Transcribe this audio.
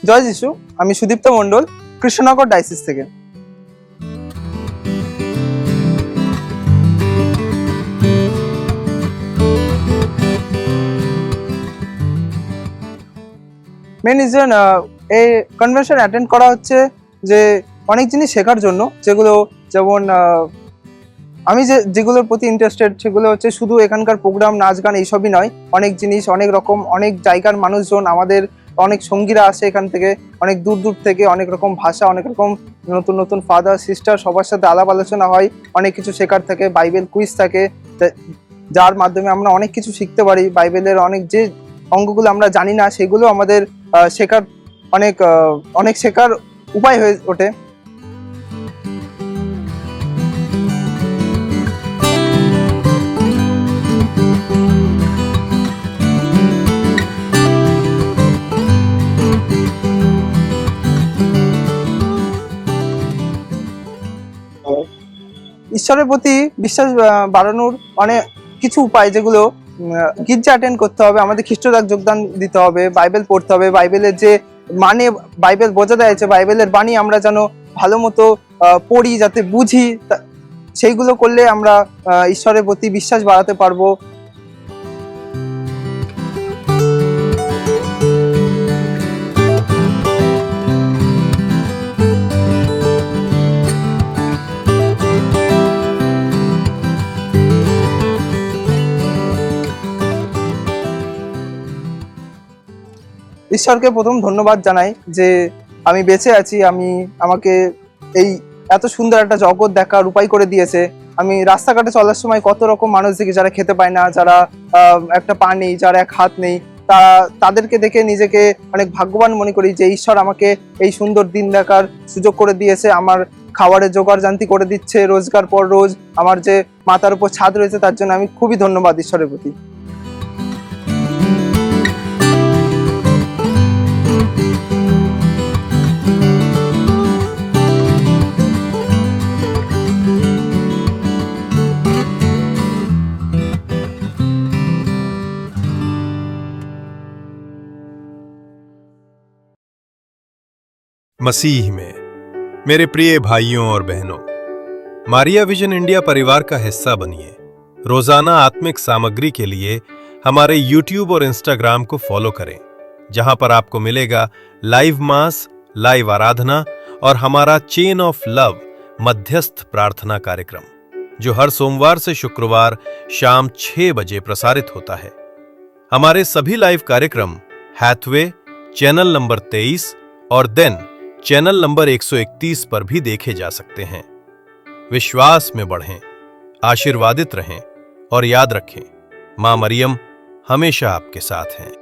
জয় যিশু। আমি সুদীপ্ত মণ্ডল, কৃষ্ণনগর ডায়াসিস থেকে। মেন রিজন এই কনভেনশন অ্যাটেন্ড করা হচ্ছে যে অনেক জিনিস শেখার জন্য, যেগুলো যেমন আমি যেগুলোর প্রতি ইন্টারেস্টেড সেগুলো হচ্ছে শুধু এখানকার প্রোগ্রাম, নাচ গান এইসবই নয়, অনেক জিনিস, অনেক রকম, অনেক জায়গার মানুষজন, আমাদের অনেক সঙ্গীরা আসে এখান থেকে, অনেক দূর দূর থেকে, অনেক রকম ভাষা, অনেক রকম নতুন নতুন ফাদার সিস্টার, সবার সাথে আলাপ আলোচনা হয়, অনেক কিছু শেখার থাকে, বাইবেল কুইজ থাকে, যার মাধ্যমে আমরা অনেক কিছু শিখতে পারি। বাইবেলের অনেক যে অঙ্গগুলো আমরা জানি না সেগুলো আমাদের শেখার অনেক শেখার উপায় হয়ে ওঠে। ঈশ্বরের প্রতি বিশ্বাস বাড়ানোর অনেক কিছু উপায়, যেগুলো গির্জা অ্যাটেন্ড করতে হবে, আমাদের খ্রিস্টরাজ যোগদান দিতে হবে, বাইবেল পড়তে হবে, বাইবেলের যে মানে বাইবেল বোঝা যাচ্ছে, বাইবেলের বাণী আমরা যেন ভালো মতো পড়ি, যাতে বুঝি, সেইগুলো করলে আমরা ঈশ্বরের প্রতি বিশ্বাস বাড়াতে পারবো। ঈশ্বরকে প্রথম ধন্যবাদ জানাই যে আমি বেঁচে আছি, আমাকে এই এত সুন্দর একটা জগৎ দেখার উপায় করে দিয়েছে। আমি রাস্তাঘাটে চলার সময় কত রকম মানুষ দেখি যারা খেতে পায় না, যারা একটা পা নেই, যারা এক হাত নেই, তাদেরকে দেখে নিজেকে অনেক ভাগ্যবান মনে করি যে ঈশ্বর আমাকে এই সুন্দর দিন দেখার সুযোগ করে দিয়েছে, আমার খাবারের জোগাড় জান্তি করে দিচ্ছে রোজগার পর রোজ, আমার যে মাথার উপর ছাদ রয়েছে তার জন্য আমি খুবই ধন্যবাদ ঈশ্বরের প্রতি। मसीह में मेरे प्रिय भाइयों और बहनों, मारिया विजन इंडिया परिवार का हिस्सा बनिए। रोजाना आत्मिक सामग्री के लिए हमारे YouTube और Instagram को फॉलो करें, जहां पर आपको मिलेगा लाइव मास, लाइव आराधना और हमारा चेन ऑफ लव मध्यस्थ प्रार्थना कार्यक्रम, जो हर सोमवार से शुक्रवार शाम 6 बजे प्रसारित होता है। हमारे सभी लाइव कार्यक्रम हैथवे चैनल नंबर 23 और देन चैनल नंबर 131 पर भी देखे जा सकते हैं। विश्वास में बढ़ें, आशीर्वादित रहें और याद रखें, मां मरियम हमेशा आपके साथ हैं।